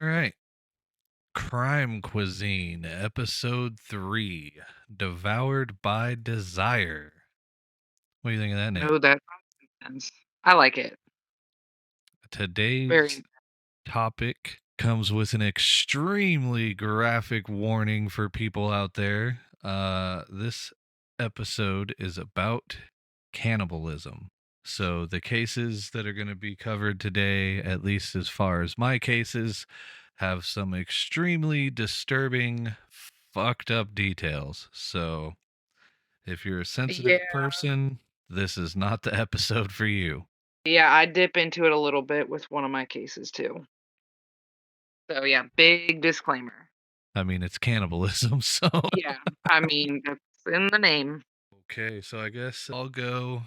All right. Crime Cuisine, Episode 3, Devoured by Desire. What do you think of that name? Oh, that makes sense. I like it. Today's Very topic comes with an extremely graphic warning for people out there. This episode is about cannibalism. So, the cases that are going to be covered today, at least as far as my cases, have some extremely disturbing, fucked up details. So, if you're a yeah, sensitive person, this is not the episode for you. yeah, I dip into it a little bit with one of my cases too. So yeah, big disclaimer. I mean, it's cannibalism, so. Yeah, I mean, that's in the name. Okay, so I guess I'll go,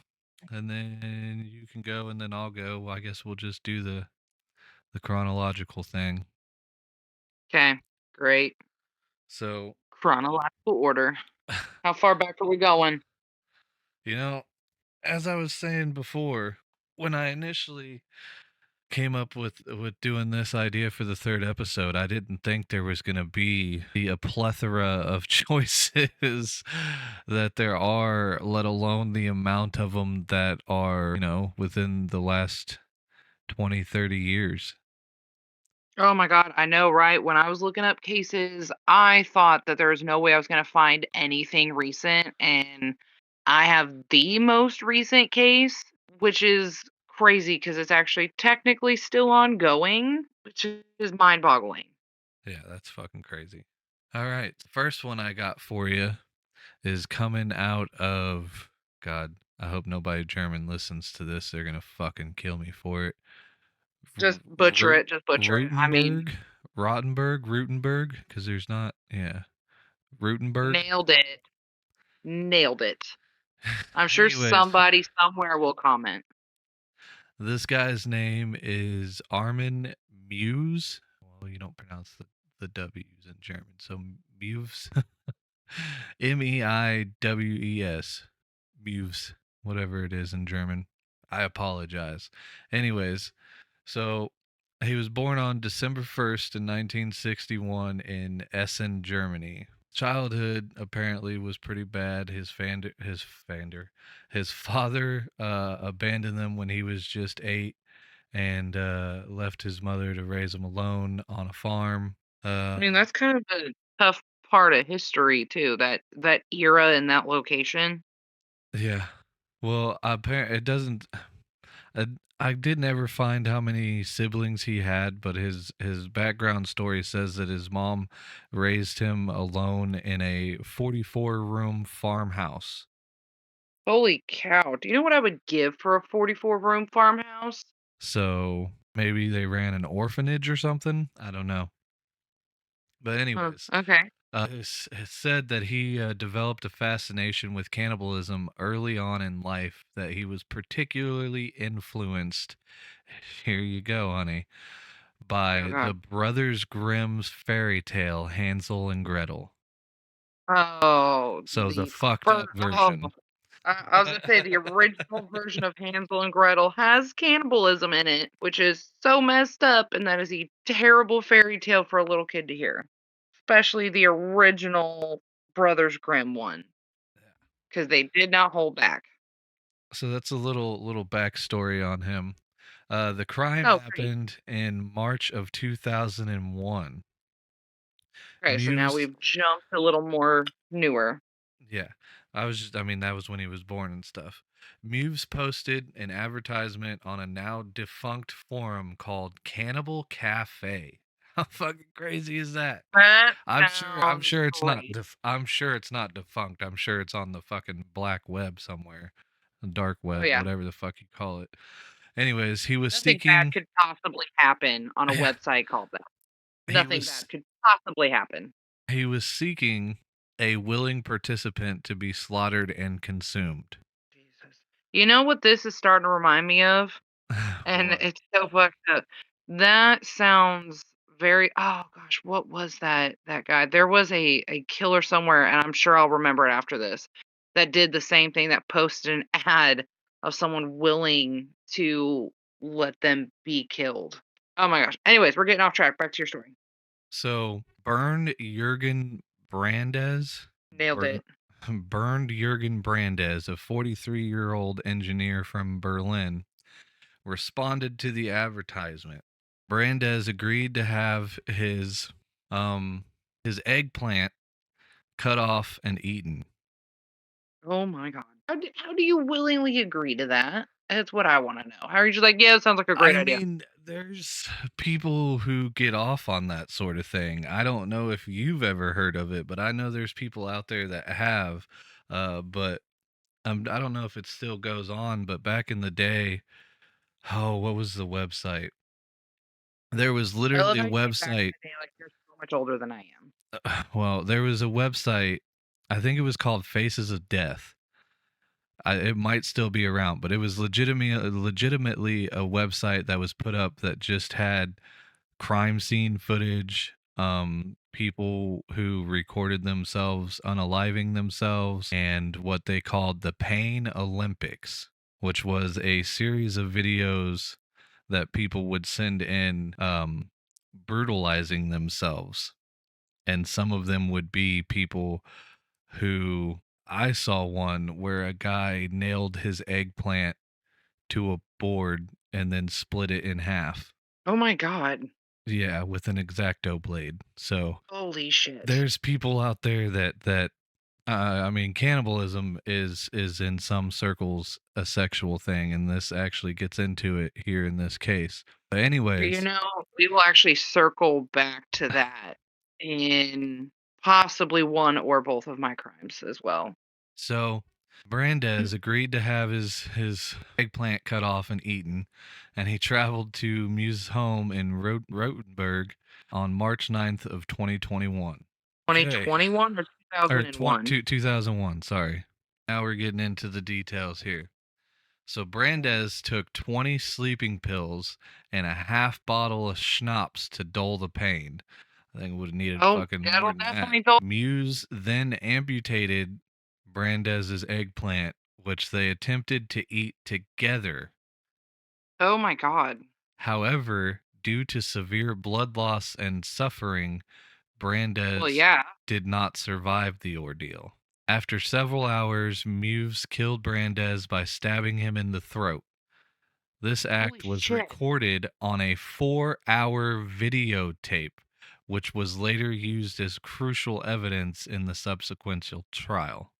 and then you can go, and then I'll go. Well, I guess we'll just do the chronological thing. Okay, great. So, Chronological order. How far back are we going? you know, as I was saying before, when I initially came up with doing this idea for the third episode, I didn't think there was going to be a plethora of choices that there are, let alone the amount of them that are, within the last 20, 30 years. Oh my god, I know, right? When I was looking up cases, I thought that there was no way I was going to find anything recent, and I have the most recent case, which is crazy because it's actually technically still ongoing, which is mind-boggling. Yeah, that's fucking crazy. All right, the first one I got for you is coming out of, God, I hope nobody German listens to this. They're going to fucking kill me for it. Just butcher it, just butcher it. I mean, Rutenberg, Rottenberg, Rutenberg, because there's not, yeah, Rutenberg. nailed it. Nailed it. I'm sure Anyways, somebody somewhere will comment. this guy's name is Armin Meiwes. Well, you don't pronounce the W's in German, so Meiwes, Meiwes, Meiwes, whatever it is in German. I apologize. Anyways, so he was born on December 1st in 1961 in Essen, Germany. Childhood apparently was pretty bad. His father abandoned them when he was just 8 and left his mother to raise him alone on a farm. I mean, that's kind of a tough part of history too, that era and that location. Yeah. Well, apparently it doesn't. I, I did never find how many siblings he had, but his background story says that his mom raised him alone in a 44-room farmhouse. Holy cow. Do you know what I would give for a 44-room farmhouse? So maybe they ran an orphanage or something. I don't know. But Huh, anyways, okay. it's said that he developed a fascination with cannibalism early on in life. That he was particularly influenced. Here you go, honey, Oh by the god. Brothers Grimm's fairy tale Hansel and Gretel. Oh, So the the fucked up first oh, version. I was gonna say the original version of Hansel and Gretel has cannibalism in it, which is so messed up, and that is a terrible fairy tale for a little kid to hear. Especially the original Brothers Grimm one, because they did not hold back. So that's a little backstory on him. The crime Oh, great. happened in March of 2001. Okay, so now Muse, we've jumped a little more newer. yeah, I mean, that was when he was born and stuff. Muse posted an advertisement on a now defunct forum called Cannibal Cafe. How fucking crazy is that? That I'm sounds sure it's not great. I'm sure it's not defunct. I'm sure it's on the fucking black web somewhere. The dark Oh, web, yeah. whatever the fuck you call it. Anyways, he was Nothing bad seeking could possibly happen on a website called that. he Nothing was bad could possibly happen. he was seeking a willing participant to be slaughtered and consumed. Jesus. You know what this is starting to remind me of? And What? it's so fucked up. That sounds very oh gosh, what was that guy? There was a killer somewhere, and I'm sure I'll remember it after this, that did the same thing, that posted an ad of someone willing to let them be killed. Oh my gosh. Anyways, we're getting off track. Back to your story. So, burned Jurgen Brandes, Nailed Ber- it. burned Jurgen Brandes, a 43-year-old engineer from Berlin, responded to the advertisement. Brandes agreed to have um his eggplant cut off and eaten. Oh my god. How do you willingly agree to that? That's what I want to know. How are you just like, yeah, it sounds like a great I idea? mean, there's people who get off on that sort of thing. I don't know if you've ever heard of it, but I know there's people out there that have. But I don't know if it still goes on. But back in the day, oh, what was the website? There was I love literally a how you say back in website. the day, like you're so much older than I am. Well, there was a website. I think it was called Faces of Death. It might still be around, but it was legitimately a website that was put up that just had crime scene footage, people who recorded themselves unaliving themselves, and what they called the Pain Olympics, which was a series of videos that people would send in, brutalizing themselves. And some of them would be people who I saw one where a guy nailed his eggplant to a board and then split it in half. Oh my god. Yeah, with an X-Acto blade. So Holy shit. there's people out there that I mean, cannibalism is in some circles a sexual thing, and this actually gets into it here in this case. But You anyways, know, we will actually circle back to that in possibly one or both of my crimes as well. so Brandes agreed to have his eggplant cut off and eaten, and he traveled to Muse's home in Rotenburg on March 9th of 2021. Okay. 2021 or Or 2001? 2001, sorry. Now we're getting into the details here. So Brandes took 20 sleeping pills and a half bottle of schnapps to dull the pain. I think would have needed Oh, fucking more that'll than that. definitely go. Muse then amputated Brandes's eggplant, which they attempted to eat together. Oh my god. However, due to severe blood loss and suffering, Well, Brandes yeah. did not survive the ordeal. After several hours, Muse killed Brandes by stabbing him in the throat. This Holy act was shit. recorded on a 4-hour videotape, which was later used as crucial evidence in the subsequent trial.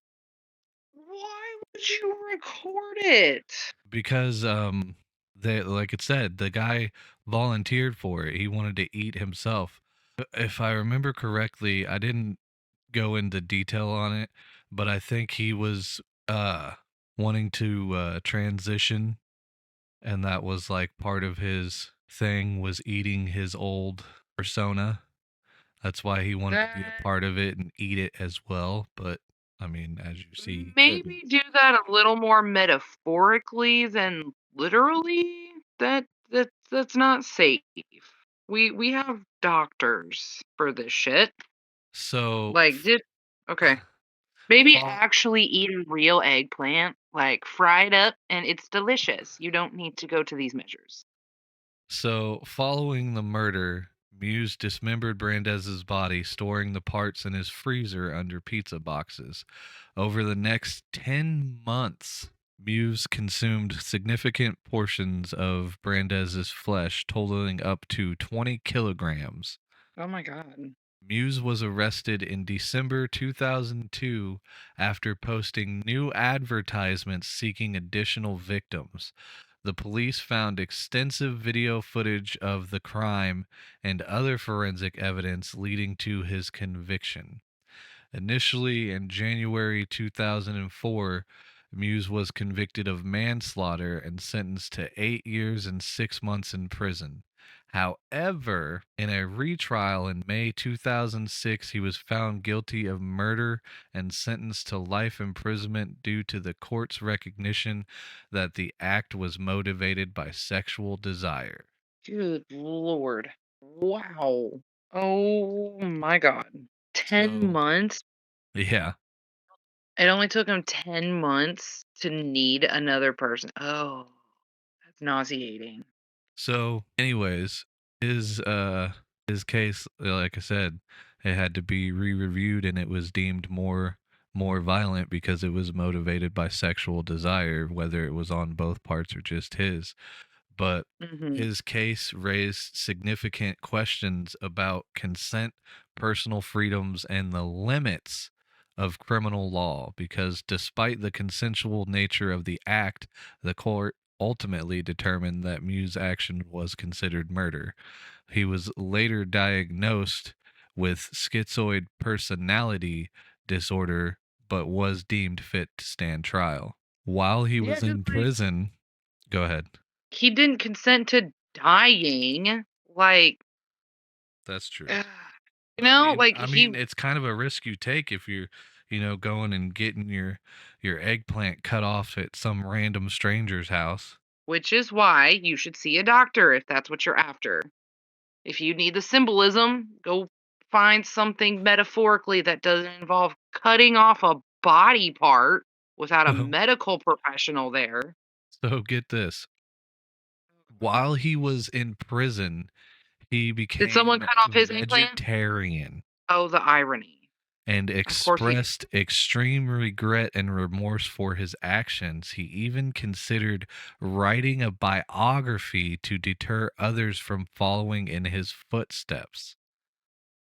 Why would you record it? Because they, like it said, the guy volunteered for it. He wanted to eat himself. If I remember correctly, I didn't go into detail on it, but I think he was uh wanting to transition, and that was like part of his thing was eating his old persona. That's why he wanted to be a That part of it and eat it as well, but I mean, as you see, he couldn't. maybe do that a little more metaphorically than literally. That's not safe. We have doctors for this shit. So Like, did okay. Maybe fall actually eat a real eggplant, like fried up, and it's delicious. You don't need to go to these measures. So, following the murder, Muse dismembered Brandes's body, storing the parts in his freezer under pizza boxes. Over the next 10 months, Muse consumed significant portions of Brandes's flesh, totaling up to 20 kilograms. Oh my god. Muse was arrested in December 2002 after posting new advertisements seeking additional victims. The police found extensive video footage of the crime and other forensic evidence leading to his conviction. Initially, in January 2004, Muse was convicted of manslaughter and sentenced to 8 years and 6 months in prison. However, in a retrial in May 2006, he was found guilty of murder and sentenced to life imprisonment due to the court's recognition that the act was motivated by sexual desire. Good lord. Wow. Oh my god. 10 So, months? yeah. It only took him 10 months to need another person. Oh, that's nauseating. So, anyways, his his case, like I said, it had to be re-reviewed, and it was deemed more violent because it was motivated by sexual desire, whether it was on both parts or just his. But Mhm. his case raised significant questions about consent, personal freedoms, and the limits of criminal law, because despite the consensual nature of the act, the court ultimately determined that Mew's action was considered murder. He was later diagnosed with schizoid personality disorder, but was deemed fit to stand trial. While he Yeah, was 'cause, in like, prison, go ahead. he didn't consent to dying, like, That's true. ugh, But like, I mean, it's kind of a risk you take if you're, going and getting your eggplant cut off at some random stranger's house. which is why you should see a doctor if that's what you're after. If you need the symbolism, go find something metaphorically that doesn't involve cutting off a body part without a So, medical professional there. so get this. God. While he was in prison, he Did someone became cut off his eggplant? vegetarian Oh, the irony. and Of course he did. expressed extreme regret and remorse for his actions. He even considered writing a biography to deter others from following in his footsteps.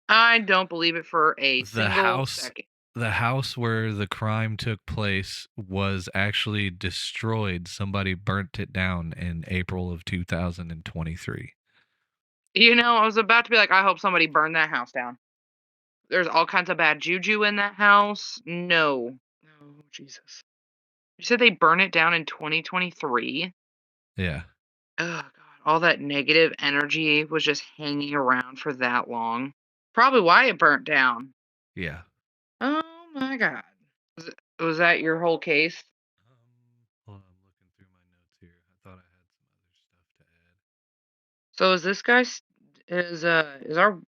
I don't believe it for a The single house second. the house where the crime took place was actually destroyed. Somebody burnt it down in April of 2023. I was about to be like, I hope somebody burned that house down. There's all kinds of bad juju in that house. No. No, Jesus. You said they burn it down in 2023? Yeah. Oh god, all that negative energy was just hanging around for that long. Probably why it burnt down. Yeah. Oh my god. Was that your whole case? Hold on, I'm looking through my notes here. I thought I had some other stuff to add. So is this guy is our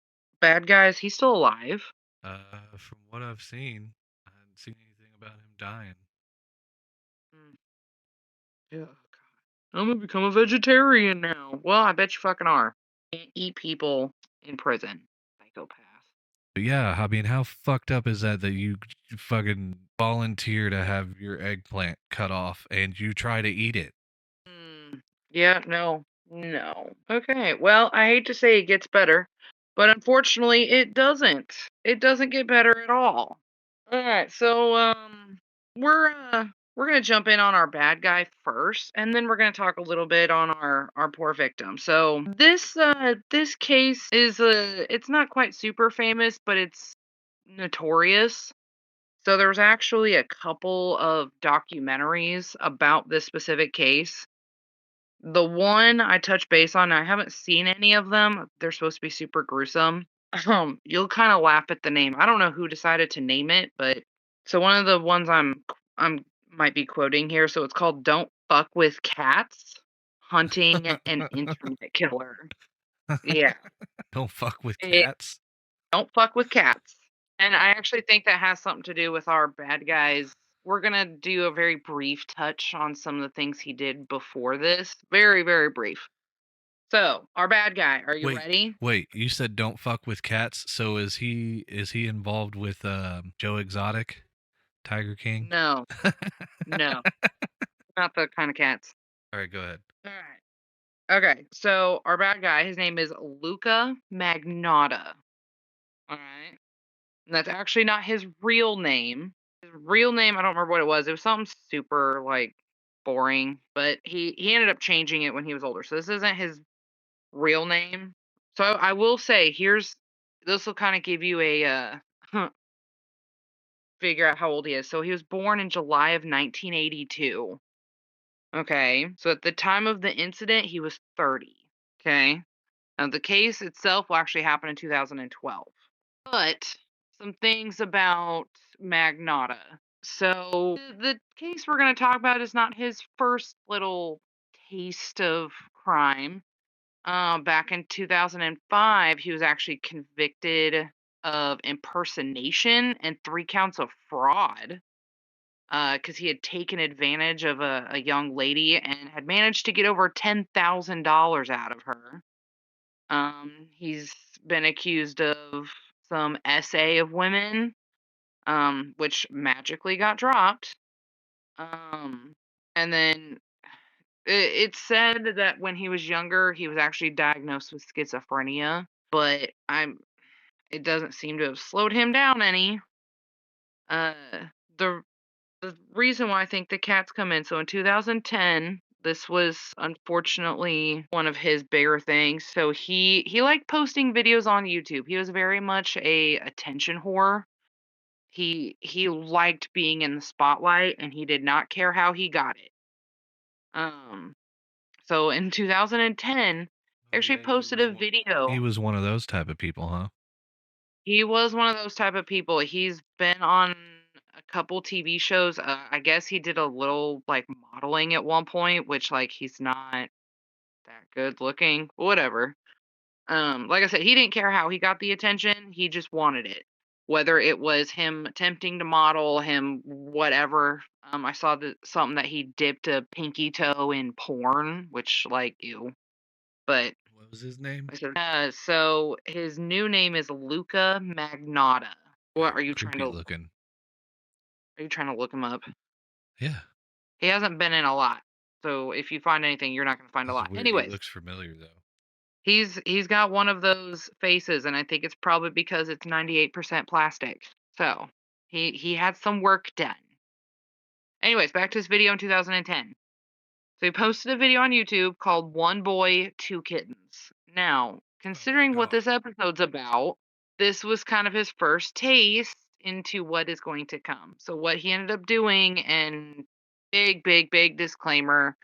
bad guy, is he still alive? From what I've seen, I hadn't seen anything about him dying. Mm, yeah. God. I'm gonna become a vegetarian now. Well, I bet you fucking are. Can't eat people in prison. Psychopath. But yeah, I mean, how fucked up is that you fucking volunteer to have your eggplant cut off and you try to eat it? Yeah, no, no. Okay, well, I hate to say it gets better, but unfortunately, it doesn't. It doesn't get better at all. All right, so we're gonna jump in on our bad guy first, and then we're gonna talk a little bit on our poor victim. So this case is it's not quite super famous, but it's notorious. So there was actually a couple of documentaries about this specific case. The one I touched base on, I haven't seen any of them. They're supposed to be super gruesome. You'll kind of laugh at the name. I don't know who decided to name it, but so one of the ones I'm might be quoting here. So it's called "Don't Fuck with Cats: Hunting an Internet Killer." Yeah, Don't fuck with it, cats. don't fuck with cats. And I actually think that has something to do with our bad guys. We're gonna do a very brief touch on some of the things he did before this. Very, very brief. So, our bad guy, are you Wait, ready? wait. You said don't fuck with cats. So is he involved with Joe Exotic, Tiger King? No, no, not the kind of cats. All right, go ahead. All right. Okay, so our bad guy, his name is Luka Magnotta. All right. And that's actually not his real name. His real name, I don't remember what it was. It was something super like boring, but he ended up changing it when he was older. So this isn't his real name. So I will say, this will kind of give you a figure out how old he is. So he was born in July of 1982. Okay. So at the time of the incident, he was 30. Okay. Now the case itself will actually happen in 2012. But some things about Magnotta. So the case we're going to talk about is not his first little taste of crime. Back in 2005, he was actually convicted of impersonation and 3 counts of fraud because he had taken advantage of a young lady and had managed to get over $10,000 out of her. He's been accused of some SA of women, which magically got dropped. Um, and then it's said that when he was younger, he was actually diagnosed with schizophrenia, but it doesn't seem to have slowed him down any. Uh, the the reason why I think the cats come in. So in 2010, this was unfortunately one of his bigger things. So he liked posting videos on YouTube. He was very much a attention whore. He liked being in the spotlight and he did not care how he got it. Um so in 2010, Oh actually yeah, posted a he video. was one of those type of people, huh? He was one of those type of people. He's been on a couple TV shows. I guess he did a little like modeling at one point, which like he's not that good looking. Whatever. Like I said, he didn't care how he got the attention. He just wanted it. Whether it was him attempting to model, him whatever. I saw something that he dipped a pinky toe in porn, which like ew. But What was his name? so his new name is Luka Magnotta. What Very are you trying creepy to looking. look him up? Yeah, He hasn't been in a lot. So if you find anything, you're not gonna find a this is lot. weird. He Anyways, looks familiar though. he's got one of those faces, and I think it's probably because it's 98% plastic. So he had some work done. Anyways, back to his video in 2010. So he posted a video on YouTube called One Boy, Two Kittens. Now, Oh considering what God. this episode's about, this was kind of his first taste into what is going to come. So what he ended up doing, and big disclaimer.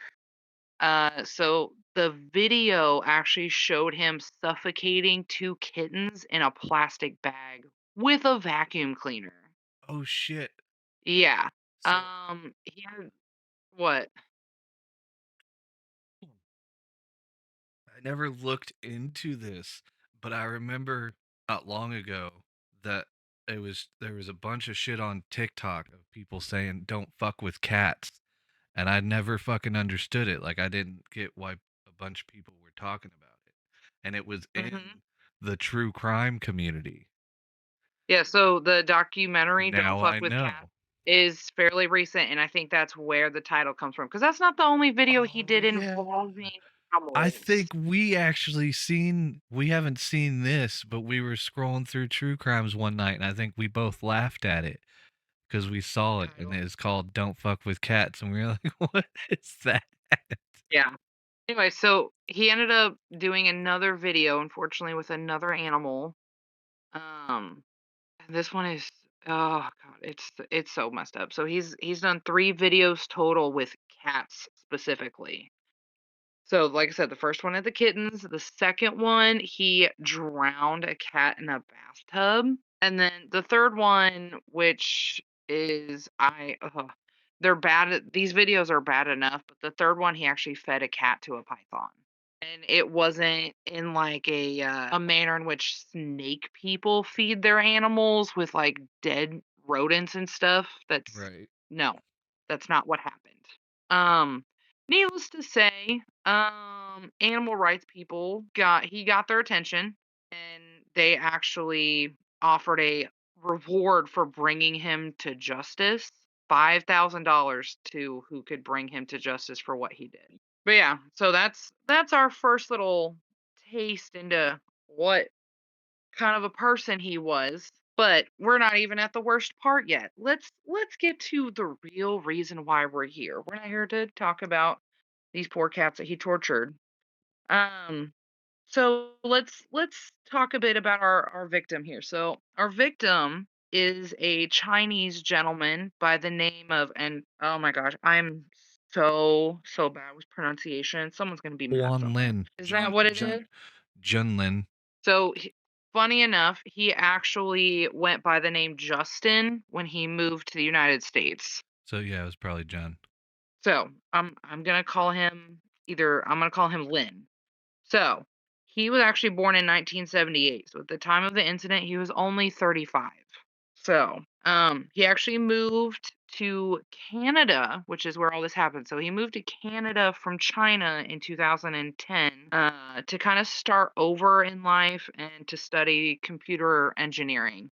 So the video actually showed him suffocating two kittens in a plastic bag with a vacuum cleaner. Oh shit. Yeah. So He had what? I never looked into this, but I remember not long ago that there was a bunch of shit on TikTok of people saying don't fuck with cats, and I never fucking understood it. Like I didn't get why a bunch of people were talking about it, and it was Mhm. in the true crime community. Yeah, so the documentary "Don't Now Fuck I with Cats" know. is fairly recent, and I think that's where the title comes from. Because that's not the only video he Oh did yeah. involving I animals. think we haven't seen this, but we were scrolling through true crimes one night and I think we both laughed at it because we saw it and Title. it's called Don't Fuck with Cats and we were like, what is that? Yeah. Anyway, so he ended up doing another video, unfortunately, with another animal. Um, and this one is oh god, it's so messed up. So he's done 3 videos total with cats specifically. So, like I said, the first one had the kittens. The second one, he drowned a cat in a bathtub. And then the third one, which is they're bad. These videos are bad enough, but the third one, he actually fed a cat to a python, and it wasn't in like a manner in which snake people feed their animals with like dead rodents and stuff. That's Right. no, that's not what happened. Um, Needless to say, animal rights people got their attention, and they actually offered a reward for bringing him to justice. $5,000 to who could bring him to justice for what he did. But yeah, so that's our first little taste into what kind of a person he was. But we're not even at the worst part yet. Let's get to the real reason why we're here. We're not here to talk about these poor cats that he tortured. Um so let's talk a bit about our victim here. So our victim is a Chinese gentleman by the name of, and oh my gosh, I'm so bad with pronunciation. Someone's gonna be mad Juan somewhere. Lin. Is that what it Jun is? Jun Lin. So funny enough, he actually went by the name Justin when he moved to the United States. So yeah, it was probably Jun. So I'm gonna call him I'm gonna call him Lynn. So, he was actually born in 1978. So, at the time of the incident, he was only 35. He actually moved to Canada, which is where all this happened. So he moved to Canada from China in 2010 to kind of start over in life and to study computer engineering.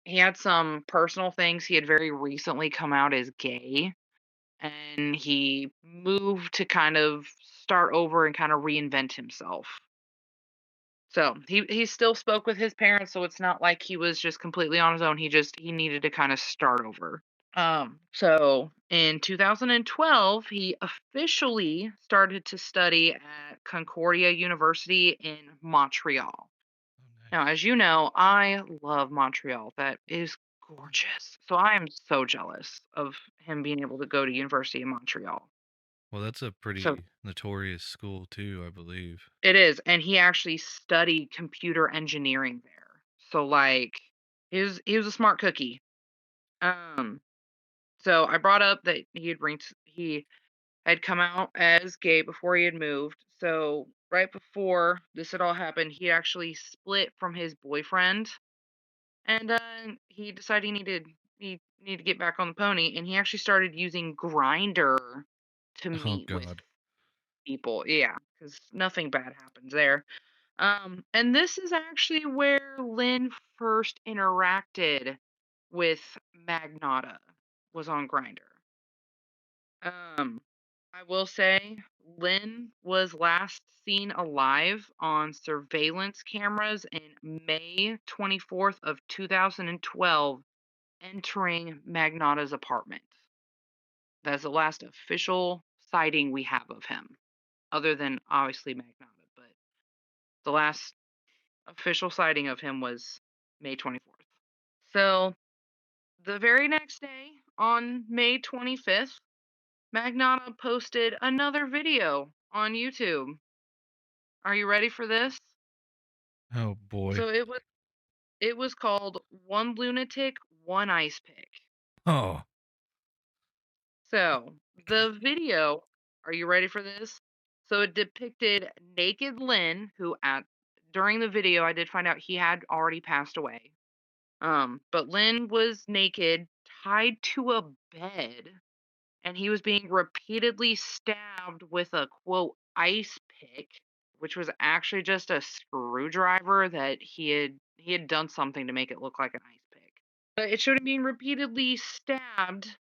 He had some personal things. He had very recently come out as gay, and he moved to kind of start over and kind of reinvent himself. So he still spoke with his parents, so it's not like he was just completely on his own. He needed to kind of start over. So in 2012, he officially started to study at Concordia University in Montreal. Oh, Now, nice. as you know, I love Montreal. That is Yeah. gorgeous. So I am so jealous of him being able to go to university in Montreal. Well, that's a So pretty notorious school too, I believe. it is, and he actually studied computer engineering there. So like he was a smart cookie. Um so I brought up that he had come out as gay before he had moved. So right before this had all happened, he actually split from his boyfriend, and he decided he needed to get back on the pony, and he actually started using Grinder to Oh meet with God. people. Yeah, because nothing bad happens there. And this is actually where Lynn first interacted with Magnotta, was on Grinder. Um, I will say Lynn was last seen alive on surveillance cameras in May 24th of 2012, entering Magnotta's apartment. That's the last official sighting we have of him, other than obviously Magnotta, but the last official sighting of him was May 24th. So, the very next day, on May 25th, Magnotta posted another video on YouTube. Are you ready for this? Oh boy. So it was called One Lunatic, One Ice Pick. Oh. So, the video, are you ready for this? So it depicted naked Lynn, who at during the video I did find out he had already passed away. But Lynn was naked, tied to a bed, and he was being repeatedly stabbed with a quote ice pick, which was actually just a screwdriver that he had done something to make it look like an ice pick. But it showed him being repeatedly stabbed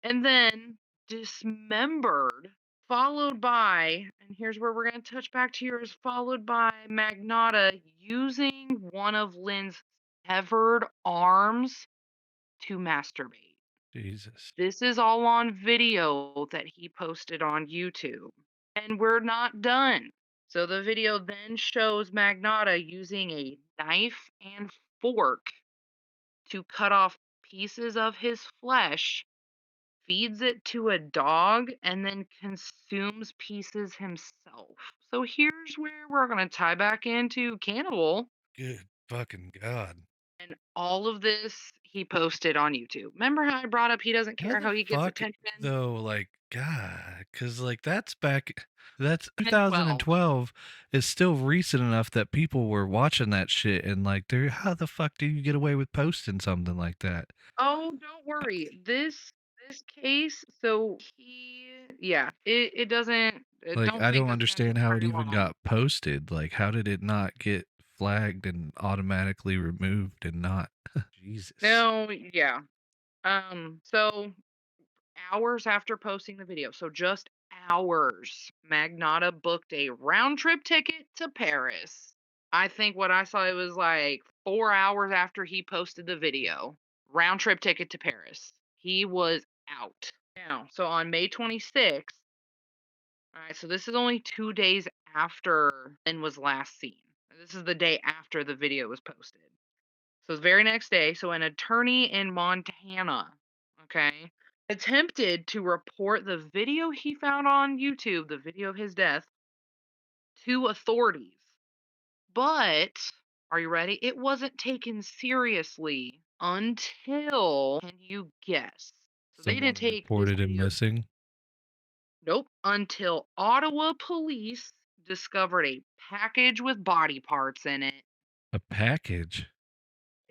and then dismembered, followed by, and here's where we're going to touch back to yours, followed by Magnotta using one of Lynn's severed arms to masturbate. Jesus. This is all on video that he posted on YouTube. And we're not done. So the video then shows Magnotta using a knife and fork to cut off pieces of his flesh, feeds it to a dog, and then consumes pieces himself. So here's where we're going to tie back into cannibal. Good fucking God. And all of this he posted on YouTube. Remember how I brought up he doesn't How care the how he gets fuck attention? though, like, God, because like that's And 12. 2012 is still recent enough that people were watching that shit and like they're how the fuck do you get away with posting something like that? Oh, don't worry. This case, so yeah, it doesn't Like don't I think don't this is gonna take understand how it very even long. got posted. Like how did it not get flagged and automatically removed and not Jesus. No, yeah. So hours after posting the video, so just hours, Magnotta booked a round trip ticket to Paris. I think what I saw, it was like 4 hours after he posted the video. Round trip ticket to Paris. He was out. Now, so on May 26th, all right, so this is only 2 days after Lynn was last seen. This is the day after the video was posted. So the very next day, so an attorney in Montana, okay, attempted to report the video he found on YouTube, the video of his death, to authorities. But are you ready? It wasn't taken seriously until, can you guess? So they didn't Someone take this reported him video, missing. nope, until Ottawa police discovered a package with body parts in it. A package.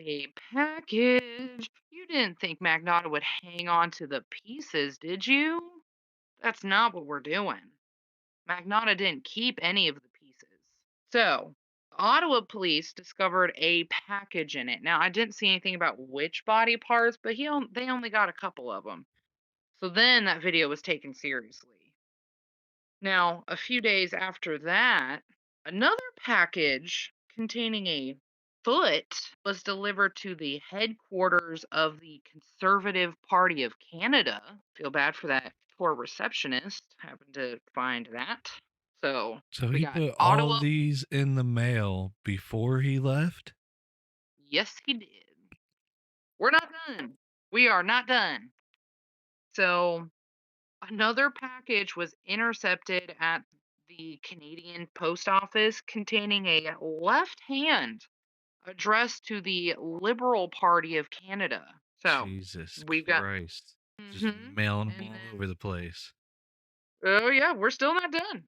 A package. You didn't think Magnotta would hang on to the pieces, did you? That's not what we're doing. Magnotta didn't keep any of the pieces. So, Ottawa police discovered a package in it. Now, I didn't see anything about which body parts, but they only got a couple of them. So then that video was taken seriously. Now, a few days after that, another package containing a foot was delivered to the headquarters of the Conservative Party of Canada. Feel bad for that poor receptionist. Happened to find that. So So we he got put all Ottawa. these in the mail before he left? Yes, he did. We're not done. We are not done. So another package was intercepted at the Canadian Post Office containing a left hand addressed to the Liberal Party of Canada. So Jesus we've got, Christ. Just hmm mailing them and all then, over the place. oh yeah, we're still not done.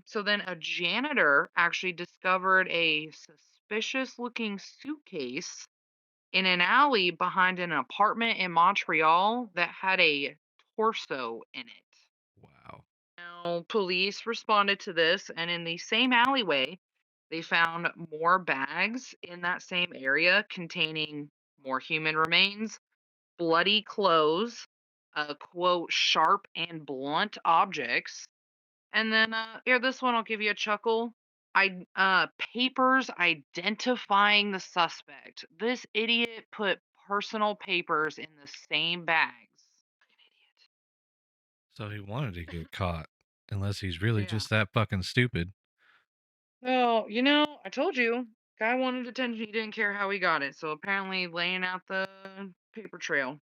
So then a janitor actually discovered a suspicious looking suitcase in an alley behind an apartment in Montreal that had a torso in it. Wow. Now, police responded to this, and in the same alleyway, they found more bags in that same area containing more human remains, bloody clothes, quote, sharp and blunt objects. And then, here, this one will give you a chuckle. Papers identifying the suspect. This idiot put personal papers in the same bags. Like an idiot. So he wanted to get caught, unless he's really Yeah. just that fucking stupid. Well, I told you, guy wanted attention. He didn't care how he got it. So apparently, laying out the paper trail.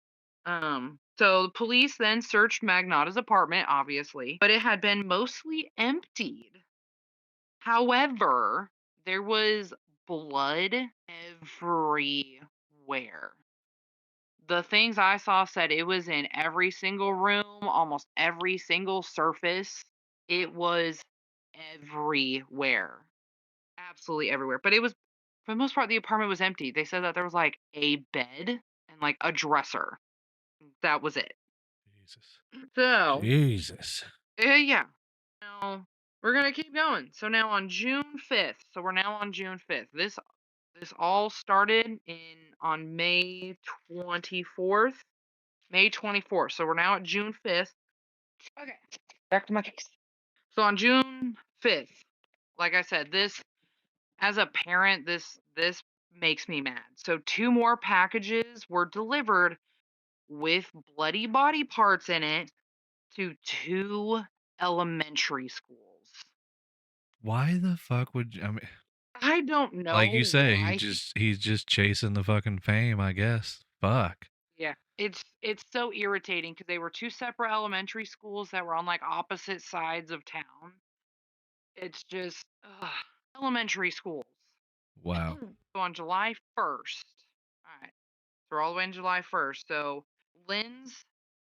So the police then searched Magnotta's apartment, obviously, but it had been mostly emptied. However, there was blood everywhere. The things I saw said it was in every single room, almost every single surface. It was everywhere. Absolutely everywhere. But it was, for the most part, the apartment was empty. They said that there was like a bed and like a dresser. That was it. Jesus. So, Jesus. yeah. Now we're gonna keep going. So now on June 5th. So we're now on June 5th. This all started in on May 24th. May 24th. So we're now at June 5th. Okay. Back to my case. So on June 5th, like I said, this as a parent, this makes me mad. So two more packages were delivered with bloody body parts in it to two elementary schools. Why the fuck would you, I mean, I don't like know you say, why he's just chasing the fucking fame, I guess. Fuck. yeah, it's so irritating because they were two separate elementary schools that were on like opposite sides of town. It's just elementary schools. Wow. So on July 1st, all right, so we're all the way in July 1st. So Lynn's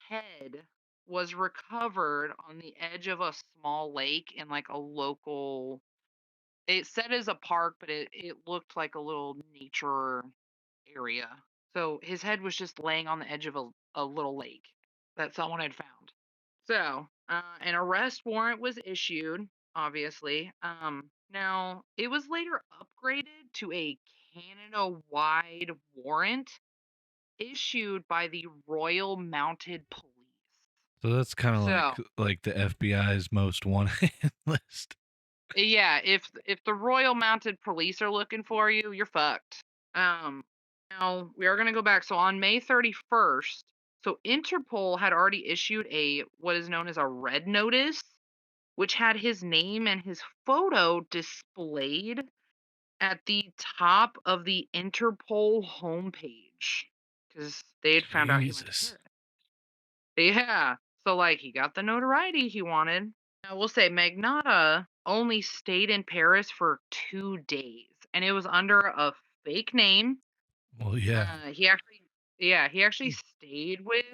head was recovered on the edge of a small lake in like a local. It said as a park, but it looked like a little nature area. So his head was just laying on the edge of a little lake that someone had found. So an arrest warrant was issued, obviously. Now, it was later upgraded to a Canada wide warrant issued by the Royal Mounted Police. So that's kind of So, like the FBI's most wanted list. yeah, if the Royal Mounted Police are looking for you, you're fucked. Um, Now we are gonna go back. So on May 31st, so Interpol had already issued a what is known as a red notice, which had his name and his photo displayed at the top of the Interpol homepage because they had found out he went to Jesus. Paris. Yeah. So like he got the notoriety he wanted. I will say Magnotta only stayed in Paris for 2 days, and it was under a fake name. Well, yeah. He actually, yeah, he actually stayed with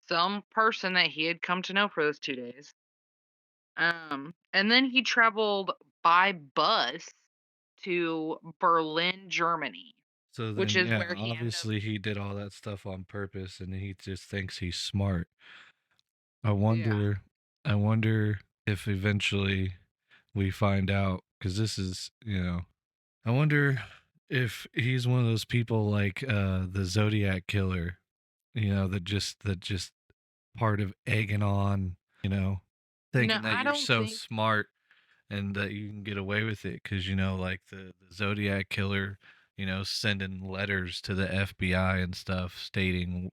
some person that he had come to know for those 2 days. And then he traveled by bus to Berlin, Germany. So which then, is yeah, where he ended up. obviously he did all that stuff on purpose and he just thinks he's smart. I Yeah. wonder, I wonder if eventually we find out, because this is, I wonder if he's one of those people like the Zodiac killer, that just part of egging on, No, thinking that I you're don't so think. smart and that you can get away with it because like the Zodiac killer, sending letters to the FBI and stuff stating,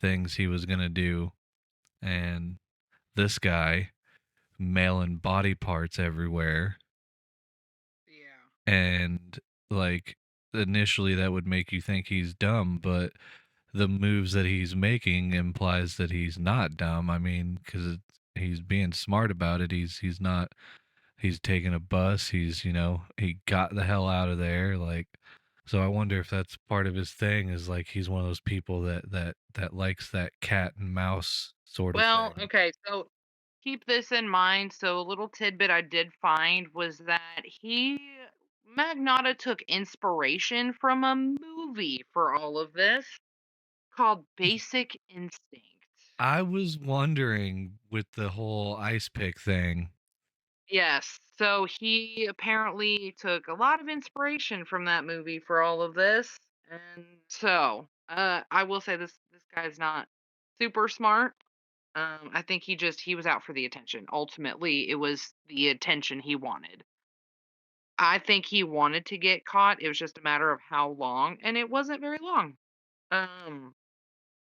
things he was gonna do, and this guy mailing body parts everywhere, Yeah. and like initially that would make you think he's dumb, but the moves that he's making implies that he's not dumb. I mean, because he's being smart about it. He's not. He's taking a bus. He got the hell out of there. Like, so I wonder if that's part of his thing. Is like he's one of those people that likes that cat and mouse sort of Well, thing. okay, so keep this in mind. So a little tidbit I did find was that Magnotta took inspiration from a movie for all of this called Basic Instinct. I was wondering with the whole ice pick thing. Yes. So he apparently took a lot of inspiration from that movie for all of this. And so, I will say this guy's not super smart. I think he was out for the attention. Ultimately, it was the attention he wanted. I think he wanted to get caught. It was just a matter of how long, and it wasn't very long. Um,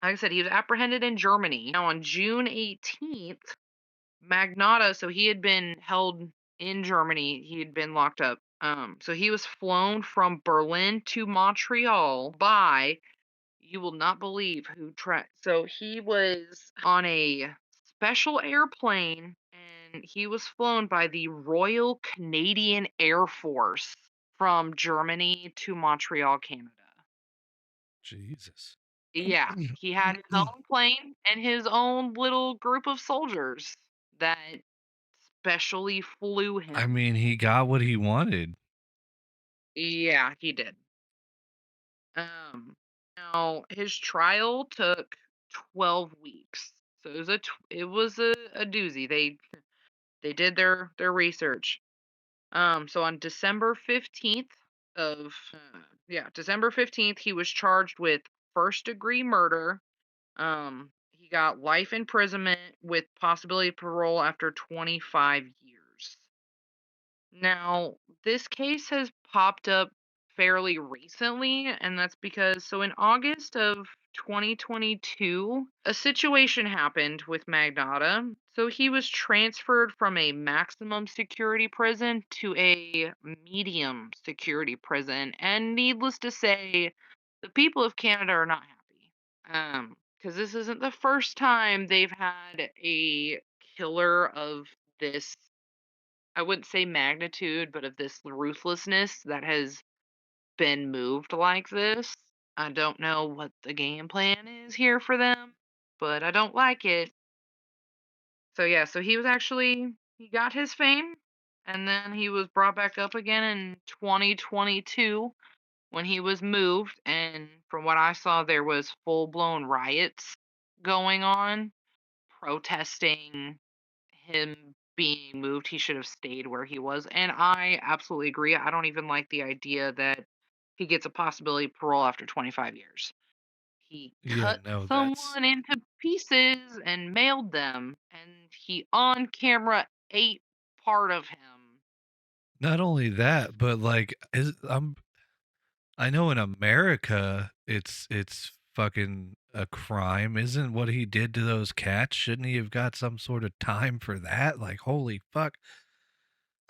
like I said, he was apprehended in Germany. Now on June 18th, Magnotta, so he had been held in Germany. He had been locked up. So he was flown from Berlin to Montreal by, you will not believe who tried. So he was on a special airplane and he was flown by the Royal Canadian Air Force from Germany to Montreal, Canada. Jesus. Yeah, he had his own plane and his own little group of soldiers that specially flew I him. mean, he got what he wanted. Yeah, he did. Now his trial took 12 weeks. So it was a doozy. They did their research. So on December 15th of December 15th he was charged with first degree murder. He got life imprisonment with possibility of parole after 25 years. Now, this case has popped up fairly recently, and that's because so in August of 2022, a situation happened with Magnotta. So he was transferred from a maximum security prison to a medium security prison, and needless to say, the people of Canada are not happy. Because this isn't the first time they've had a killer of this, I wouldn't say magnitude, but of this ruthlessness that has been moved like this. I don't know what the game plan is here for them, but I don't like it. So yeah, so he got his fame and then he was brought back up again in 2022 when he was moved, and from what I saw there was full-blown riots going on protesting him being moved. He should have stayed where he was. And I absolutely agree. I don't even like the idea that he gets a possibility of parole after 25 years. He Yeah, cut no, that's someone into pieces and mailed them, and he on camera ate part of him. not only that, but like I know in America it's fucking a crime. Isn't what he did to those cats? Shouldn't he have got some sort of time for that? Like holy fuck.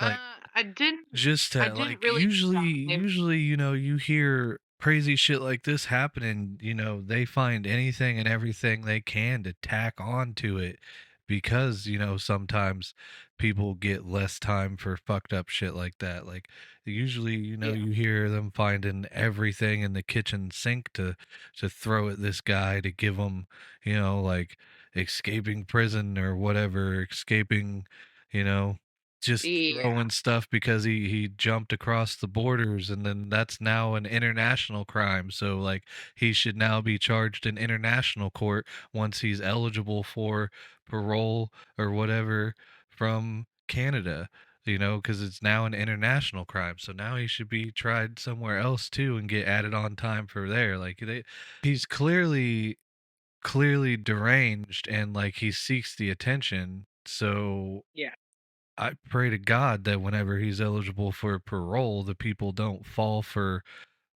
Like I didn't. just I to didn't like really dive. usually you hear crazy shit like this happening, they find anything and everything they can to tack on to it because sometimes people get less time for fucked up shit like that. Like usually Yeah, you hear them finding everything in the kitchen sink to throw at this guy to give him, like escaping prison or whatever, escaping, you know just Yeah. throwing stuff because he jumped across the borders, and then that's now an international crime, so like he should now be charged in international court once he's eligible for parole or whatever from Canada, because it's now an international crime, so now he should be tried somewhere else too and get added on time for there. Like he's clearly deranged, and like he seeks the attention, so Yeah. I pray to God that whenever he's eligible for parole, the people don't fall for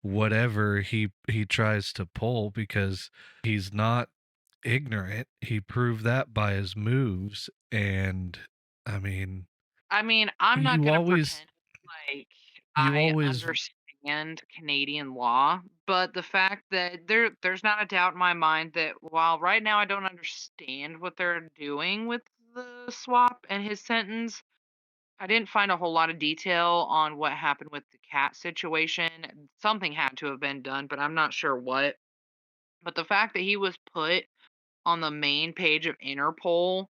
whatever he tries to pull, because he's not ignorant. He proved that by his moves, and I mean, I mean, I'm not you gonna always pretend like you I always understand Canadian law, but the fact that there's not a doubt in my mind that while right now I don't understand what they're doing with the swap and his sentence, I didn't find a whole lot of detail on what happened with the cat situation. Something had to have been done, but I'm not sure what. But the fact that he was put on the main page of Interpol,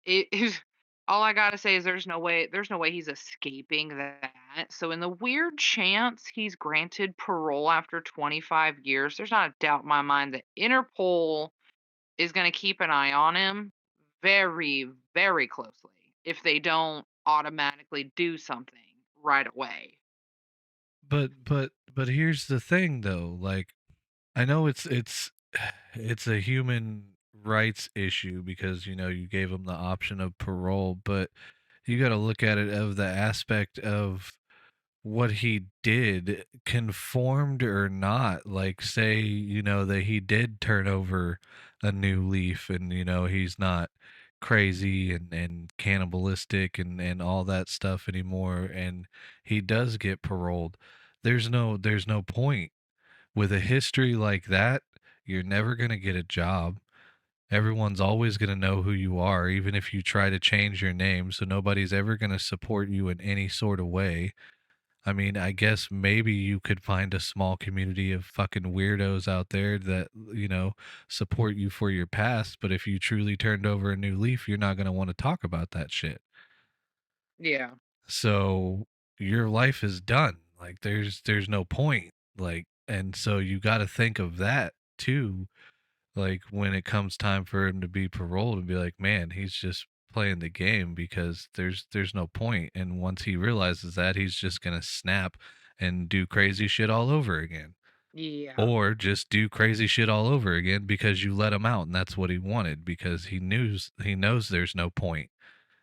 it is all I gotta say is there's no way he's escaping that. So in the weird chance he's granted parole after 25 years, there's not a doubt in my mind that Interpol is gonna keep an eye on him very, very closely if they don't automatically do something right away. but here's the thing though, like I know it's a human rights issue because you gave him the option of parole, but you got to look at it of the aspect of what he did, conformed or not. Like, say that he did turn over a new leaf, and he's not crazy and cannibalistic and all that stuff anymore, and he does get paroled. There's no point with a history like that. You're never going to get a job. Everyone's always going to know who you are, even if you try to change your name. So nobody's ever going to support you in any sort of way. I mean, I guess maybe you could find a small community of fucking weirdos out there that, support you for your past. But if you truly turned over a new leaf, you're not going to want to talk about that shit. Yeah. So your life is done. Like there's no point. Like, and so you got to think of that too, like when it comes time for him to be paroled, and be like, man, he's just playing the game because there's no point. And once he realizes that, he's just gonna snap and do crazy shit all over again, Yeah. or just do crazy shit all over again because you let him out, and that's what he wanted, because he knows there's no point.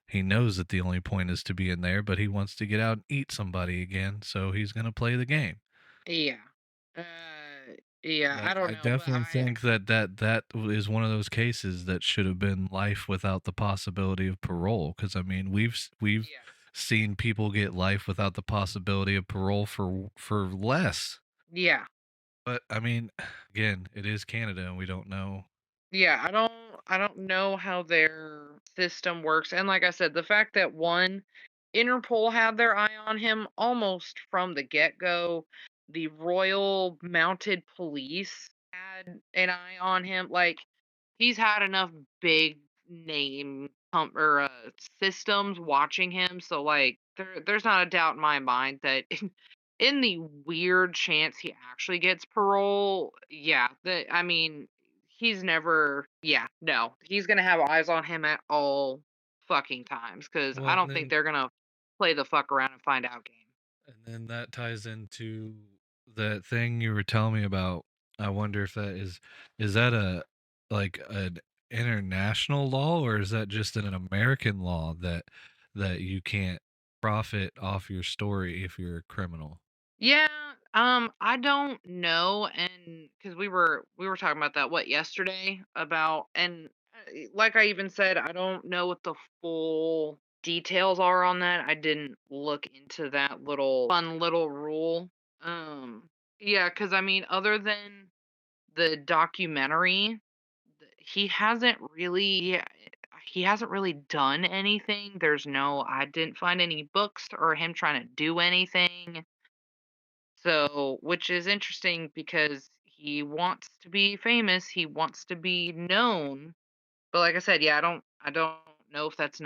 He knows that the only point is to be in there, but he wants to get out and eat somebody again, so he's gonna play the game. Yeah. Uh, yeah, I Like, don't I know, but definitely think that is one of those cases that should have been life without the possibility of parole. Because I mean, we've yeah. seen people get life without the possibility of parole for less. Yeah. But I mean, again, it is Canada, and we don't know. Yeah, I don't know how their system works. And like I said, the fact that one Interpol had their eye on him almost from the get-go, the Royal Mounted Police had an eye on him. Like he's had enough big name systems watching him, so like there's not a doubt in my mind that in the weird chance he actually gets parole, yeah, I mean, he's never yeah, no. He's gonna have eyes on him at all fucking times, because I Well, don't think they're gonna play the fuck around and find out game. and then that ties into that thing you were telling me about. I wonder if is that a like an international law, or is that just an American law that you can't profit off your story if you're a criminal? Yeah, I don't know, and because we were talking about that yesterday about, and like I even said, I don't know what the full details are on that. I didn't look into that little fun little rule. Yeah, because I mean, other than the documentary, he hasn't really done anything. I didn't find any books or him trying to do anything. So, which is interesting because he wants to be famous, he wants to be known. But like I said, yeah, I don't know if that's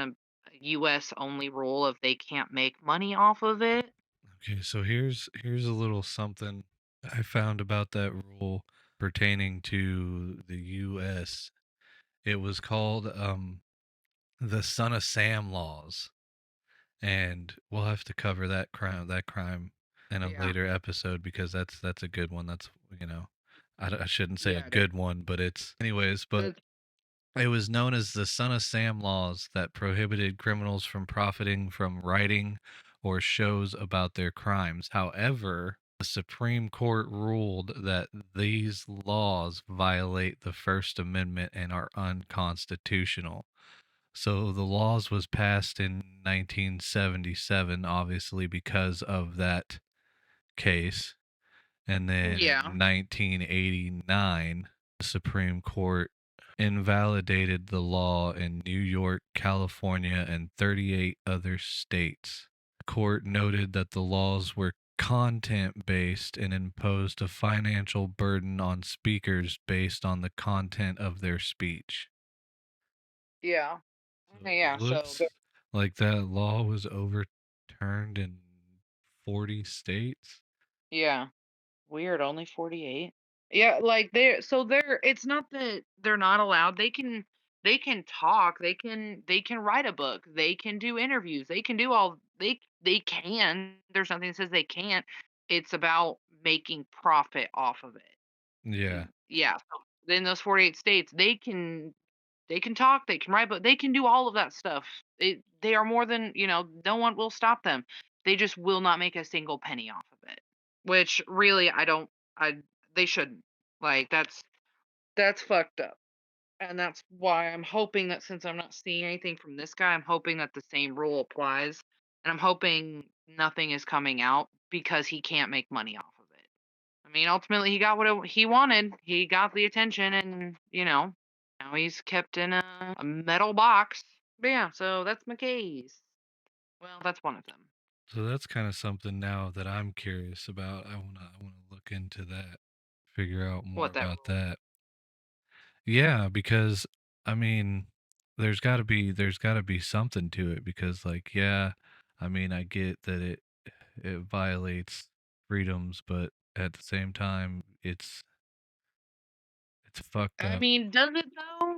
US only rule if they can't make money off of it. Okay, so here's a little something I found about that rule pertaining to the US. It was called the Son of Sam laws. And we'll have to cover that crime in a Yeah. later episode because that's a good one. That's, I shouldn't say a Yeah, it is. good one, but it's anyways, but It's it was known as the Son of Sam laws that prohibited criminals from profiting from writing or shows about their crimes. However, the Supreme Court ruled that these laws violate the First Amendment and are unconstitutional. So the laws was passed in 1977, obviously because of that case. And then yeah. in 1989, the Supreme Court invalidated the law in New York, California, and 38 other states. The court noted that the laws were content based and imposed a financial burden on speakers based on the content of their speech. Yeah. So Yeah, it so looks like that law was overturned in 40 states. yeah. Weird, only 48. Yeah, like they're it's not that they're not allowed. They can talk, they can write a book, they can do interviews, they can do all they can. There's nothing that says they can't. It's about making profit off of it. Yeah. And yeah, so in those 48 states, they can talk, they can write, but they can do all of that stuff. They are more than, no one will stop them. They just will not make a single penny off of it. Which really I don't I they shouldn't. Like that's fucked up. And that's why I'm hoping that since I'm not seeing anything from this guy, I'm hoping that the same rule applies. And I'm hoping nothing is coming out because he can't make money off of it. I mean, ultimately, he got what he wanted. He got the attention, and now he's kept in a metal box. But yeah, so that's my case. Well, that's one of them. So that's kind of something now that I'm curious about. I wanna look into that, figure out more What that about rule? that. Yeah, because I mean, there's got to be something to it because like yeah, I mean, I get that it violates freedoms, but at the same time, it's fucked I up. mean, does it though?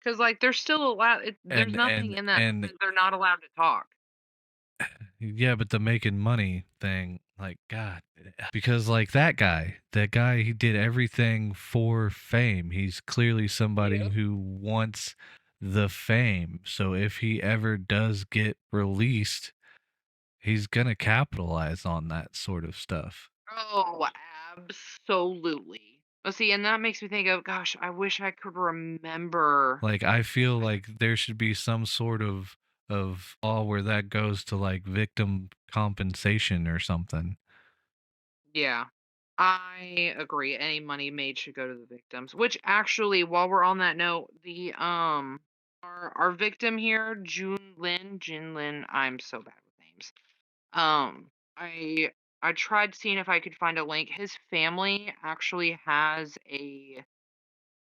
Because like, they're still allowed. There's And nothing and in that that and says they're not allowed to talk. yeah, but the making money thing, like God, because like that guy, he did everything for fame. He's clearly somebody Yep. who wants the fame. So if he ever does get released, he's gonna capitalize on that sort of stuff. Oh, absolutely. But see, and that makes me think of, gosh, I wish I could remember. Like I feel I like there should be some sort of law where that goes to like victim compensation or something. Yeah, I agree. Any money made should go to the victims. Which actually, while we're on that note, the our victim here, Jun Lin. I'm so bad with names. Um, I tried seeing if I could find a link. His family actually has a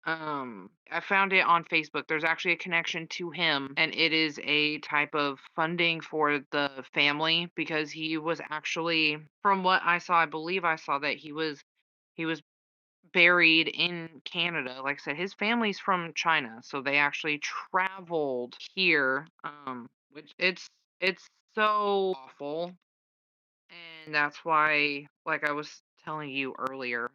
I found it on Facebook. There's actually a connection to him, and it is a type of funding for the family because he was actually, from what I saw, I believe I saw that he was buried in Canada. Like I said, his family's from China, so they actually traveled here. Which it's so awful. And that's why, like I was telling you earlier,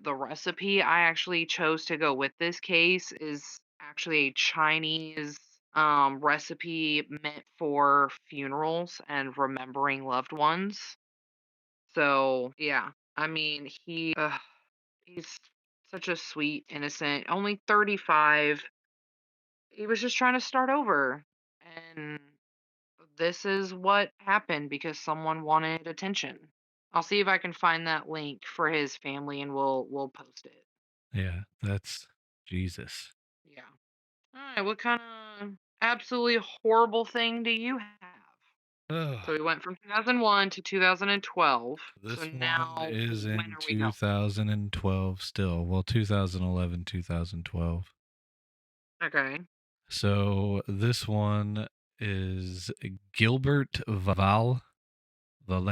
the recipe I actually chose to go with this case is actually a Chinese recipe meant for funerals and remembering loved ones. So yeah, I mean he's such a sweet, innocent, only 35. He was just trying to start over, and this is what happened because someone wanted attention. I'll see if I can find that link for his family and we'll post it. Yeah, that's Jesus. Yeah. All right, what kind of absolutely horrible thing do you have? Ugh. So we went from 2001 to 2012. So This one now is when in are we going? 2012 still. Well, 2011, 2012. Okay. So this one is Gilbert Valle, Valle.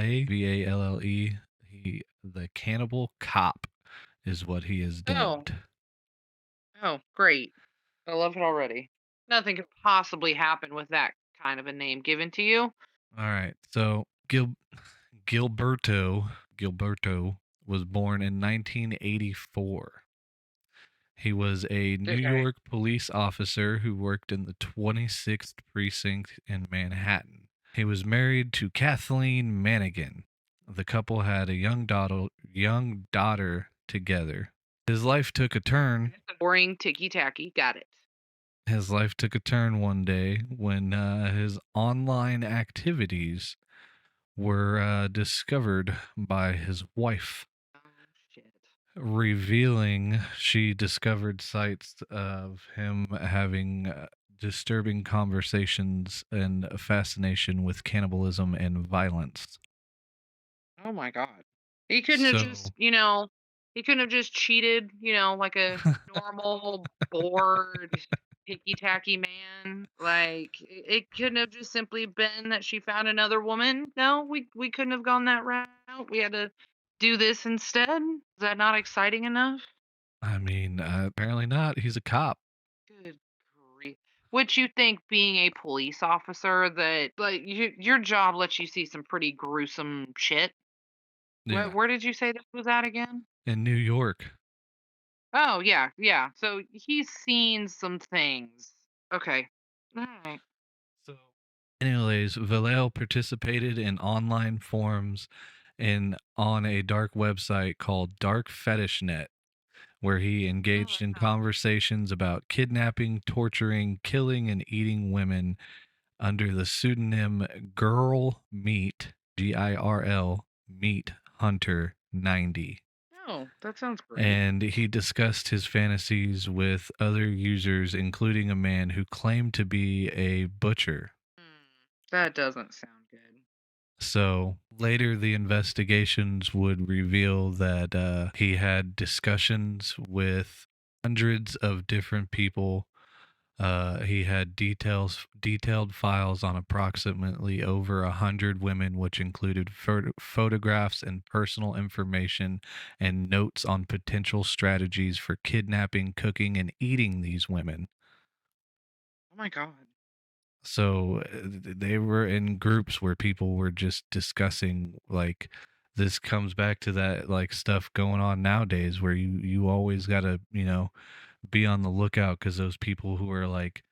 He, the cannibal cop, is what he is Oh, dubbed. oh, great. I love it already. Nothing could possibly happen with that kind of a name given to you. All right, so Gilberto was born in 1984. He was a New Okay. York police officer who worked in the 26th precinct in Manhattan. He was married to Kathleen Manigan. The couple had a young daughter together. His life took a turn. It's a boring ticky tacky. Got it. His life took a turn one day when his online activities were discovered by his wife, Oh shit. revealing she discovered sites of him having disturbing conversations and a fascination with cannibalism and violence. Oh my god. He couldn't have So, just, he couldn't have just cheated, like a normal bored ticky tacky man. Like it couldn't have just simply been that she found another woman. No, we couldn't have gone that route. We had to do this instead. Is that not exciting enough? I mean, apparently not. He's a cop. Good grief. Would you think being a police officer that like your job lets you see some pretty gruesome shit? Where Yeah. where did you say this was at again? In New York. Oh, yeah, yeah. So he's seen some things. Okay. Alright. So, anyways, Vallejo participated in online forums and on a dark website called Dark Fetish Net, where he Oh, engaged that in sounds conversations about kidnapping, torturing, killing, and eating women under the pseudonym Girl Meat, GIRL Meat Hunter 90. no, that sounds great. And he discussed his fantasies with other users, including a man who claimed to be a butcher. That doesn't sound good. So later, the investigations would reveal that he had discussions with hundreds of different people. He had detailed files on approximately over 100 women, which included photographs and personal information and notes on potential strategies for kidnapping, cooking, and eating these women. Oh my god. So they were in groups where people were just discussing, like, this comes back to that like stuff going on nowadays where you always got to, be on the lookout because those people who are like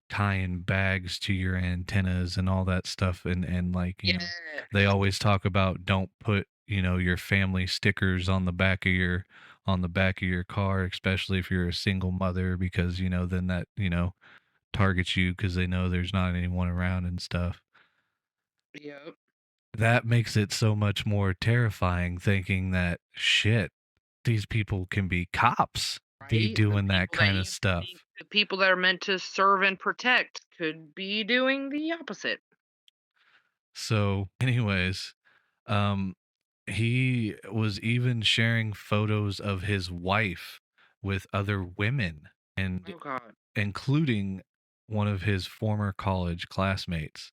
tying bags to your antennas and all that stuff, and like, they Yes. always talk about don't put, your family stickers on the back of your car, especially if you're a single mother, because then that targets you because they know there's not anyone around and stuff. Yep. That makes it so much more terrifying, thinking that shit, these people can be cops, be Right? doing that kind of The stuff. people that are meant to serve and protect could be doing the opposite. So, anyways, um, he was even sharing photos of his wife with other women, and Oh god. including one of his former college classmates,